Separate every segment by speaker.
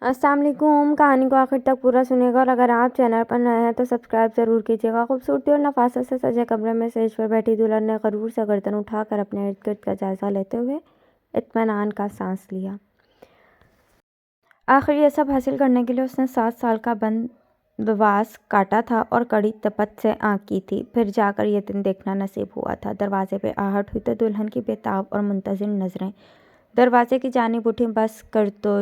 Speaker 1: अस्सलाम वालेकुम। कहानी को आखिर तक पूरा सुनिएगा और अगर आप चैनल पर नए हैं तो सब्सक्राइब ज़रूर कीजिएगा। खूबसूरती और नफासत से सजे कमरे में स्टेज पर बैठी दुल्हन ने गरूर से गर्दन उठाकर अपने इर्द गिर्द का जायजा लेते हुए इत्मीनान का सांस लिया। आखिर ये सब हासिल करने के लिए उसने 7 साल का बंदवास काटा था और कड़ी तपत से आँख की थी। फिर जाकर ये दिन देखना नसीब हुआ था। दरवाजे पे आहट हुई तो दुल्हन की बेताब और मुंतज़िर नज़रें दरवाजे की जानिब उठी। बस कर तो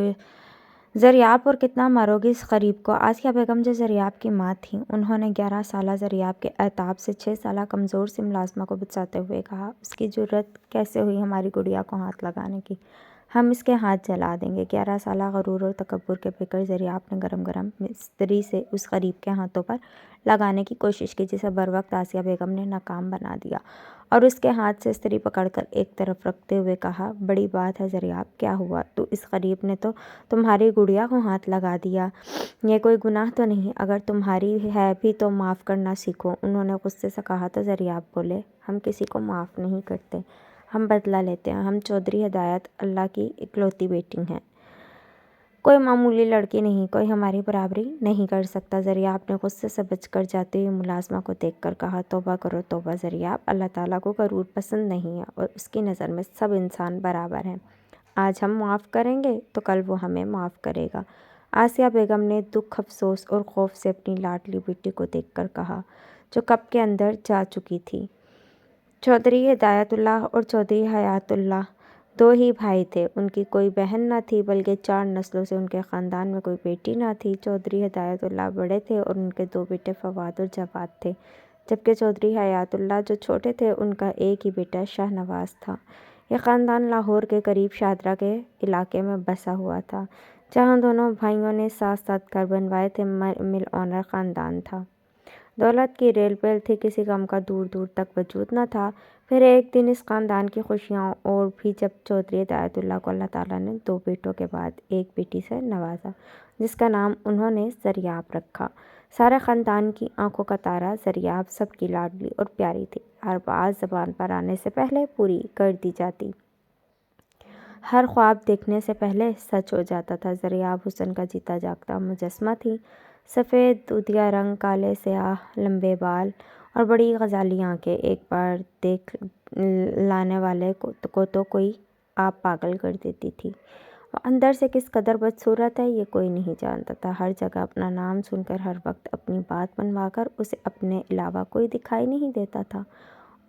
Speaker 1: ज़रियाब, और कितना मारोगी इस गरीब को। आसिया बेगम जो ज़रियाब की माँ थीं, उन्होंने 11 साला ज़रियाब के एताब से 6 साला कमज़ोर सी मुलाज़मा को बचाते हुए कहा, उसकी जुर्रत कैसे हुई हमारी गुड़िया को हाथ लगाने की? हम इसके हाथ जला देंगे। 11 साला गरूर और तकब्बुर के फिक्र ज़रियाब ने गरम गरम मिस्त्री से उस गरीब के हाथों पर लगाने की कोशिश की, जिसे बरवक्त आसिया बेगम ने नाकाम बना दिया और उसके हाथ से इस्त्री पकड़कर एक तरफ रखते हुए कहा, बड़ी बात है ज़रियाब, क्या हुआ? तो इस गरीब ने तो तुम्हारी गुड़िया को हाथ लगा दिया। ये कोई गुनाह तो नहीं? अगर तुम्हारी है भी तो माफ़ करना सीखो। उन्होंने गुस्से से कहा तो ज़रियाब बोले, हम किसी को माफ़ नहीं करते, हम बदला लेते हैं। हम चौधरी हिदायत अल्लाह की इकलौती बेटी हैं, कोई मामूली लड़की नहीं, कोई हमारी बराबरी नहीं कर सकता। ज़रियाब ने गुस्से से बचकर जाते हुए मुलाज़मा को देखकर कहा, तौबा करो तौबा ज़रियाब, अल्लाह ताला को गरूर पसंद नहीं है और उसकी नज़र में सब इंसान बराबर हैं। आज हम माफ़ करेंगे तो कल वो हमें माफ़ करेगा। आसिया बेगम ने दुख, अफसोस और खौफ से अपनी लाडली बेटी को देखकर कहा, जो कब के अंदर जा चुकी थी। चौधरी हिदायतुल्लाह और चौधरी हयातुल्लाह 2 ही भाई थे। उनकी कोई बहन न थी, बल्कि 4 नस्लों से उनके ख़ानदान में कोई बेटी न थी। चौधरी हिदायतुल्लाह बड़े थे और उनके 2 बेटे फवाद और जवाद थे, जबकि चौधरी हयातुल्लाह जो छोटे थे, उनका एक ही बेटा शाहनवाज़ था। यह ख़ानदान लाहौर के करीब शादरा के इलाके में बसा हुआ था, जहाँ दोनों भाइयों ने साथ साथ घर बनवाए थे। मिल ऑनर ख़ानदान था। दौलत की रेल-पेल थी, किसी गम का दूर दूर तक वजूद न था। फिर एक दिन इस ख़ानदान की खुशियाँ और भी जब चौधरी हिदायतुल्लाह को अल्लाह ताला ने 2 बेटों के बाद एक बेटी से नवाजा, जिसका नाम उन्होंने ज़रियाब रखा। सारे ख़ानदान की आंखों का तारा ज़रियाब सबकी लाडली और प्यारी थी। हर बात ज़बान पर आने से पहले पूरी कर दी जाती, हर ख्वाब देखने से पहले सच हो जाता था। ज़रियाब हुस्न का जीता जागता मुजस्मा थी। सफ़ेद दूधिया रंग, काले स्याह लंबे बाल और बड़ी गजाली आँखें। एक बार देख लाने वाले को तो कोई आप पागल कर देती थी। वो अंदर से किस कदर बदसूरत है ये कोई नहीं जानता था। हर जगह अपना नाम सुनकर हर वक्त अपनी बात मनवाकर उसे अपने अलावा कोई दिखाई नहीं देता था,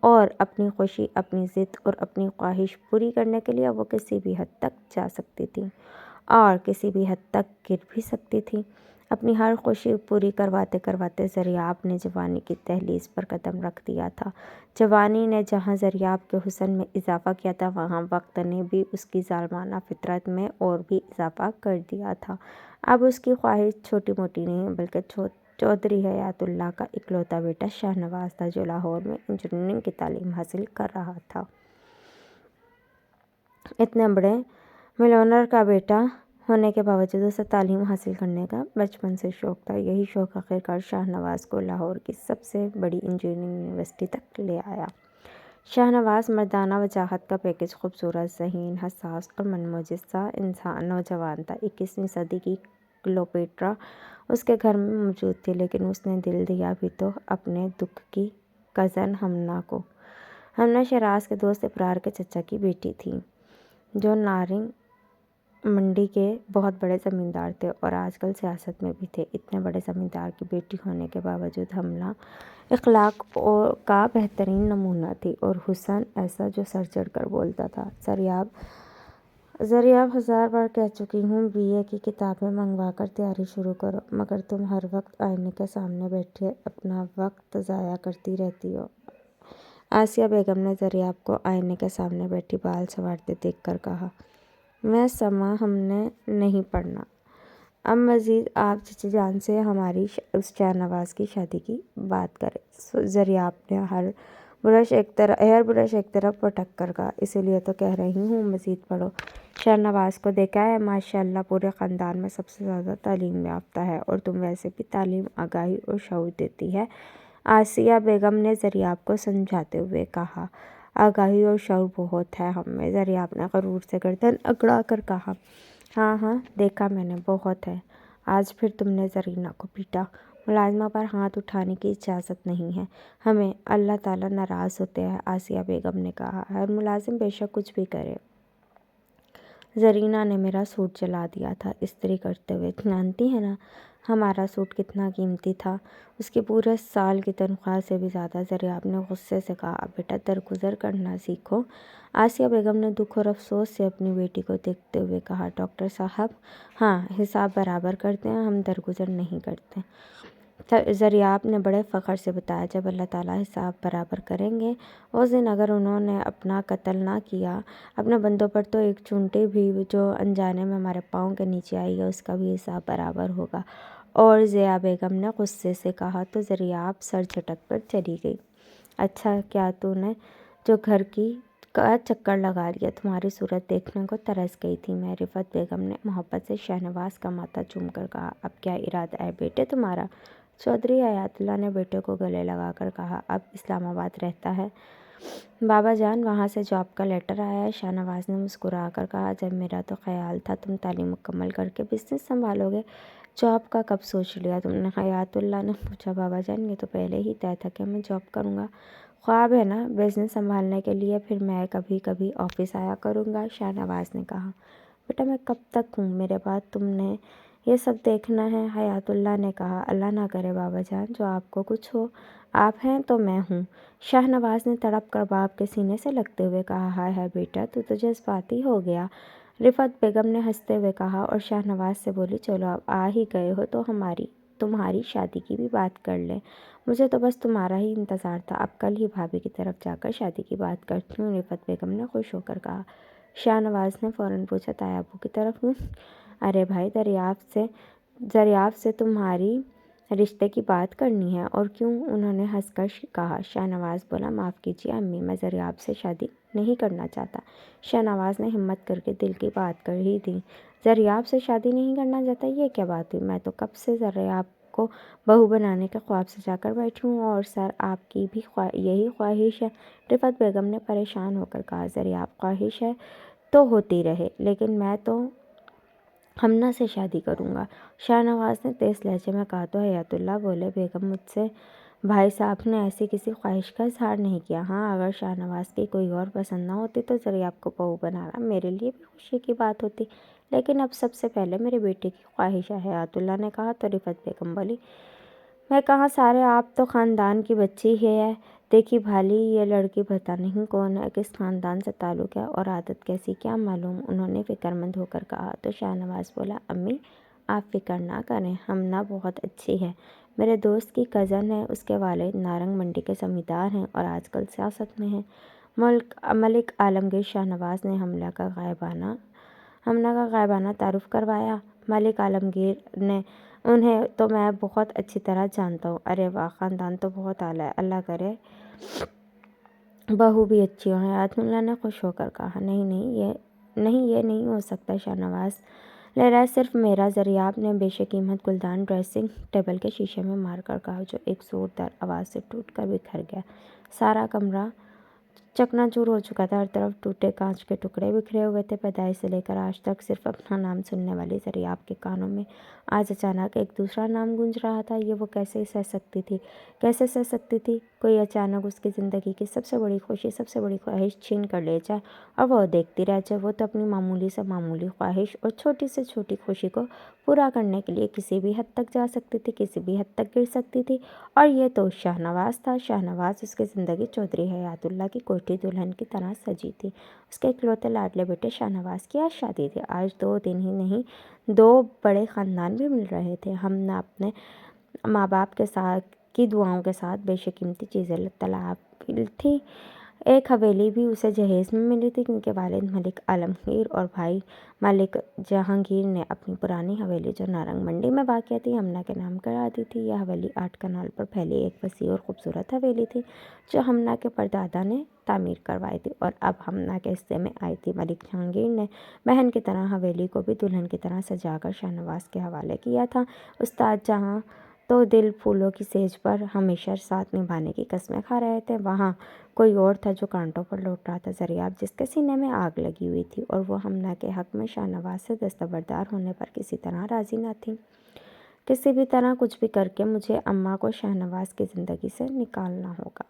Speaker 1: और अपनी खुशी, अपनी ज़िद और अपनी ख्वाहिश पूरी करने के लिए वो किसी भी हद तक जा सकती थी और किसी भी हद तक गिर भी सकती थी। अपनी हर खुशी पूरी करवाते करवाते ज़रियाब ने जवानी की दहलीज पर कदम रख दिया था। जवानी ने जहाँ ज़रियाब के हुस्न में इजाफ़ा किया था, वहाँ वक्त ने भी उसकी ज़ालमाना फितरत में और भी इजाफ़ा कर दिया था। अब उसकी ख्वाहिश छोटी मोटी नहीं, बल्कि चौधरी हयातुल्लाह का इकलौता बेटा शाहनवाज़ था, जो लाहौर में इंजीनियरिंग की तालीम हासिल कर रहा था। इतने बड़े मिलियनेयर का बेटा होने के बावजूद उसे तालीम हासिल करने का बचपन से शौक़ था। यही शौक़ आखिरकार शाहनवाज़ को लाहौर की सबसे बड़ी इंजीनियरिंग यूनिवर्सिटी तक ले आया। शाहनवाज़ मर्दाना वजाहत का पैकेज, खूबसूरत, ज़हीन, हसास और मनमोजिज़ सा नौजवान था। 21वीं सदी की क्लियोपेट्रा उसके घर में मौजूद थी, लेकिन उसने दिल दिया भी तो अपने दुख की कज़न हमना को। हमना शराज के दोस्त इब्रार के चचा की बेटी थी, जो नारिंग मंडी के बहुत बड़े ज़मींदार थे और आजकल सियासत में भी थे। इतने बड़े ज़मींदार की बेटी होने के बावजूद हमना इखलाक का बेहतरीन नमूना थी और हुस्न ऐसा जो सर चढ़ कर बोलता था। ज़रियाब 1000 बार कह चुकी हूँ, बीए की किताबें मंगवा कर तैयारी शुरू करो, मगर तुम हर वक्त आईने के सामने बैठे अपना वक्त ज़ाया करती रहती हो। आसिया बेगम ने ज़रियाब को आईने के सामने बैठी बाल संवारते देखकर कहा, मैं समा हमने नहीं पढ़ना। अब मज़ीद आप चची जान से हमारी उस शाहनवाज़ की शादी की बात करें। ज़रियाब ने हेयर ब्रश एक तरफ पटक कर कहा, इसीलिए तो कह रही हूँ मज़ीद पढ़ो। शाहनवाज़ को देखा है, माशाअल्लाह पूरे ख़ानदान में सबसे ज़्यादा तालीम याफ्ता है और तुम वैसे भी तालीम, आगाही और शऊर देती है। आसिया बेगम ने ज़रियाब को समझाते हुए कहा, आगाही और शऊर बहुत है हम में। ज़रियाब ने गरूर से गर्दन अकड़ा कर कहा, ہاں ہاں دیکھا میں نے، بہت ہے۔ آج پھر تم نے زرینہ کو پیٹا۔ ملازمہ پر ہاتھ اٹھانے کی اجازت نہیں ہے ہمیں، اللہ تعالیٰ ناراض ہوتے ہیں، آسیہ بیگم نے کہا۔ ہر ملازم بے شک کچھ بھی کرے، زرینہ نے میرا سوٹ جلا دیا تھا استری کرتے ہوئے۔ جانتی ہیں نا ہمارا سوٹ کتنا قیمتی تھا؟ اس کی پورے سال کی تنخواہ سے بھی زیادہ۔ زریاب نے غصے سے کہا، اب بیٹا درگزر کرنا سیکھو۔ آسیہ بیگم نے دکھ اور افسوس سے اپنی بیٹی کو دیکھتے ہوئے کہا، ڈاکٹر صاحب ہاں حساب برابر کرتے ہیں، ہم درگزر نہیں کرتے۔ زریاب نے بڑے فخر سے بتایا، جب اللہ تعالیٰ حساب برابر کریں گے اس دن اگر انہوں نے اپنا قتل نہ کیا اپنے بندوں پر، تو ایک چونٹی بھی جو انجانے میں ہمارے پاؤں کے نیچے آئی ہے اس کا بھی حساب برابر ہوگا۔ اور ضیا بیگم نے غصے سے کہا تو زریاب سر جھٹک کر چلی گئی۔ اچھا کیا تو نے جو گھر کا چکر لگا لیا، تمہاری صورت دیکھنے کو ترس گئی تھی میں۔ رفعت بیگم نے محبت سے شہنواز کا ماتھا چوم کر کہا، اب کیا ارادہ ہے بیٹے تمہارا؟ چودھری حیات اللہ نے بیٹے کو گلے لگا کر کہا، اب اسلام آباد رہتا ہے بابا جان، وہاں سے جاب کا لیٹر آیا ہے۔ شہنواز نے مسکرا کر کہا، جب میرا تو خیال تھا تم تعلیم مکمل کر کے بزنس سنبھالو گے، جاب کا کب سوچ لیا تم نے؟ حیات اللہ نے پوچھا، بابا جان یہ تو پہلے ہی طے تھا کہ میں جاب کروں گا، خواب ہے نا بزنس سنبھالنے کے لیے، پھر میں کبھی کبھی آفس آیا کروں گا۔ شہنواز نے کہا، بیٹا میں کب تک ہوں، میرے بعد تم نے یہ سب دیکھنا ہے؟ حیات اللہ نے کہا، اللہ نہ کرے بابا جان، جو آپ کو کچھ ہو، آپ ہیں تو میں ہوں۔ شہنواز نے تڑپ کر باپ کے سینے سے لگتے ہوئے کہا، ہائے ہائے بیٹا تو جذباتی ہو گیا۔ رفعت بیگم نے ہنستے ہوئے کہا اور شہنواز سے بولی، چلو اب آ ہی گئے ہو تو تمہاری شادی کی بھی بات کر لیں، مجھے تو بس تمہارا ہی انتظار تھا، اب کل ہی بھابھی کی طرف جا کر شادی کی بات کرتی ہوں۔ رفعت بیگم نے خوش ہو کر کہا۔ شہنواز نے فوراً پوچھا، تایا ابو کی طرف ہوں؟ ارے بھائی دریافت سے تمہاری رشتے کی بات کرنی ہے اور کیوں؟ انہوں نے ہنس کر کہا۔ شہنواز بولا، معاف کیجیے امی، میں زریاب سے شادی نہیں کرنا چاہتا۔ شہنواز نے ہمت کر کے دل کی بات کر ہی دی، زریاب سے شادی نہیں کرنا چاہتا؟ یہ کیا بات ہوئی، میں تو کب سے زریاب کو بہو بنانے کے خواب سے جا کر بیٹھی ہوں، اور سر آپ کی بھی یہی خواہش ہے؟ رفعت بیگم نے پریشان ہو کر کہا، زریاب خواہش ہے تو ہوتی رہے، لیکن میں تو ہمنا سے شادی کروں گا۔ شہنواز نے تیز لہجے میں کہا تو حیات اللہ بولے، بیگم مجھ سے بھائی صاحب نے ایسی کسی خواہش کا اظہار نہیں کیا۔ ہاں اگر شہنواز کی کوئی اور پسند نہ ہوتی تو زریاب کو بہو بنانا میرے لیے بھی خوشی کی بات ہوتی، لیکن اب سب سے پہلے میرے بیٹے کی خواہش ہے، حیات اللہ نے کہا۔ تو رفعت بیگم بولی، میں کہاں سارے، آپ تو خاندان کی بچی ہی ہے، دیکھی بھالی یہ لڑکی پتہ نہیں کون ہے، کس خاندان سے تعلق ہے اور عادت کیسی کیا معلوم، انہوں نے فکر مند ہو کر کہا۔ تو شہنواز بولا، امی آپ فکر نہ کریں، ہمنا بہت اچھی ہے، میرے دوست کی کزن ہے، اس کے والد نارنگ منڈی کے زمیندار ہیں اور آج کل سیاست میں ہیں۔ ملک عالمگیر شہنواز نے ہمنا کا غائبانہ تعارف کروایا۔ ملک عالمگیر نے، انہیں تو میں بہت اچھی طرح جانتا ہوں۔ ارے واہ، خاندان تو بہت اعلیٰ ہے، اللہ کرے بہو بھی اچھی ہو۔ حیات اللہ نے خوش ہو کر کہا، نہیں یہ نہیں ہو سکتا، شہنواز لے رہا ہے صرف میرا۔ زریاب نے بیش قیمت گلدان ڈریسنگ ٹیبل کے شیشے میں مار کر کہا، جو ایک زوردار آواز سے ٹوٹ کر بکھر گیا۔ سارا کمرہ چکنا چور ہو چکا تھا، ہر طرف ٹوٹے کانچ کے ٹکڑے بکھرے ہوئے تھے۔ پیدائش سے لے کر آج تک صرف اپنا نام سننے والی زریاب کے کانوں میں آج اچانک ایک دوسرا نام گونج رہا تھا۔ یہ وہ کیسے سہ سکتی تھی کوئی اچانک اس کی زندگی کی سب سے بڑی خوشی، سب سے بڑی خواہش چھین کر لے جائے اور وہ دیکھتی رہ جائے۔ وہ تو اپنی معمولی سے معمولی خواہش اور چھوٹی سے چھوٹی خوشی کو پورا کرنے کے لیے کسی بھی حد تک جا سکتی تھی، کسی بھی حد تک گر سکتی تھی، اور یہ تو شہنواز تھا۔ شہنواز، اس کی زندگی چودھری حیات اللہ کی کوٹھی دلہن کی طرح سجی تھی۔ اس کے اکلوتے لاڈلے بیٹے شہنواز کی آج شادی تھی۔ آج 2 دن ہی نہیں، 2 بڑے خاندان بھی مل رہے تھے۔ ہم نے اپنے ماں باپ کی دعاؤں کے ساتھ بیش قیمتی چیزیں طلب تھی۔ ایک حویلی بھی اسے جہیز میں ملی تھی، کیونکہ والد ملک عالمگیر اور بھائی ملک جہانگیر نے اپنی پرانی حویلی جو نارنگ منڈی میں واقع تھی ہمنا کے نام کرا دی تھی۔ یہ حویلی 8 کنال پر پھیلی ایک وسیع اور خوبصورت حویلی تھی، جو ہمنا کے پردادا نے تعمیر کروائی تھی اور اب ہمنا کے حصے میں آئی تھی۔ ملک جہانگیر نے بہن کی طرح حویلی کو بھی دلہن کی طرح سجا کر شہنواز کے حوالے کیا تھا۔ استاد جہاں تو دل پھولوں کی سیج پر ہمیشہ ساتھ نبھانے کی قسمیں کھا رہے تھے۔ وہاں کوئی اور تھا جو کانٹوں پر لوٹ رہا تھا، ضریاب جس کے سینے میں آگ لگی ہوئی تھی، اور وہ ہمنا کے حق میں شاہ نواز سے دستبردار ہونے پر کسی طرح راضی نہ تھی۔ کسی بھی طرح کچھ بھی کر کے مجھے اماں کو شاہ نواز کی زندگی سے نکالنا ہوگا،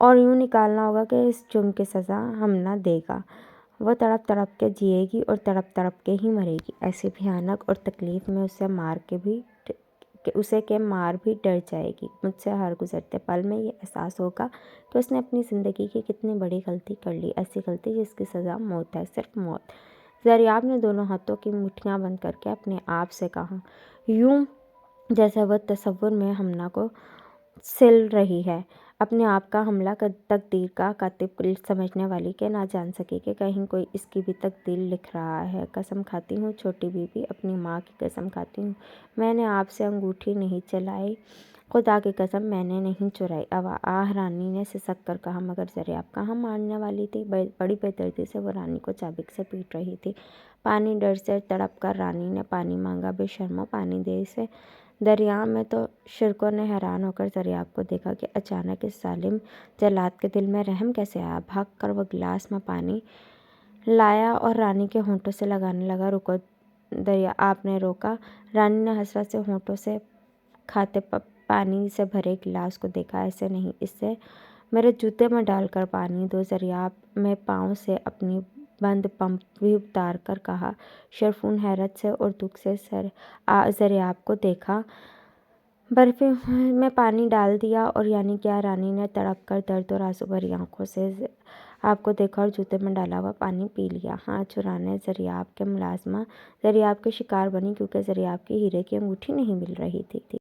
Speaker 1: اور یوں نکالنا ہوگا کہ اس جرم کی سزا ہمنا دے گا۔ وہ تڑپ تڑپ کے جیے گی اور تڑپ تڑپ کے ہی مرے گی۔ ایسی بھیانک اور تکلیف میں اسے کہ مار بھی ڈر جائے گی۔ مجھ سے ہر گزرتے پل میں یہ احساس ہوگا کہ اس نے اپنی زندگی کی کتنی بڑی غلطی کر لی، ایسی غلطی جس کی سزا موت ہے، صرف موت۔ ضریاب نے دونوں ہاتھوں کی مٹھیاں بند کر کے اپنے آپ سے کہا، یوں جیسے وہ تصور میں ہمنا کو سل رہی ہے، اپنے آپ کا حملہ تقدیر کا کاتب سمجھنے والی کہ نہ جان سکی کہ کہیں کوئی اس کی بھی تقدیر لکھ رہا ہے۔ قسم کھاتی ہوں چھوٹی بیوی، اپنی ماں کی قسم کھاتی ہوں، میں نے آپ سے انگوٹھی نہیں چلائی، خدا کی قسم میں نے نہیں چرائی۔ آہ رانی نے سسک کر کہا، مگر ضریاب کہاں ماننے والی تھی۔ بڑی بے دردی سے وہ رانی کو چابک سے پیٹ رہی تھی۔ پانی ڈر سے تڑپ کر رانی نے پانی مانگا، بے شرمو پانی دے اسے۔ دریا میں تو شرکوں نے حیران ہو کر ضریاب کو دیکھا کہ اچانک اس ظالم جلاد کے دل میں رحم کیسے آیا۔ بھاگ کر وہ گلاس میں پانی لایا اور رانی کے ہونٹوں سے لگانے لگا۔ رکو آپ نے روکا۔ رانی نے حسرت سے ہونٹوں سے کھاتے پانی سے بھرے گلاس کو دیکھا۔ ایسے نہیں، اسے میرے جوتے میں ڈال کر پانی دو۔ ضریاب میں پاؤں سے اپنی بند پمپ بھی اتار کر کہا۔ شرفون حیرت سے اور دکھ سے ضریاب کو دیکھا۔ برفی میں پانی ڈال دیا اور یعنی کیا؟ رانی نے تڑپ کر درد اور آنسو بھری آنکھوں سے آپ کو دیکھا اور جوتے میں ڈالا ہوا پانی پی لیا۔ ہاتھ چرانے ضریاب کے ملازمہ ضریاب کے شکار بنی، کیونکہ ضریاب کی ہیرے کی انگوٹھی نہیں مل رہی تھی۔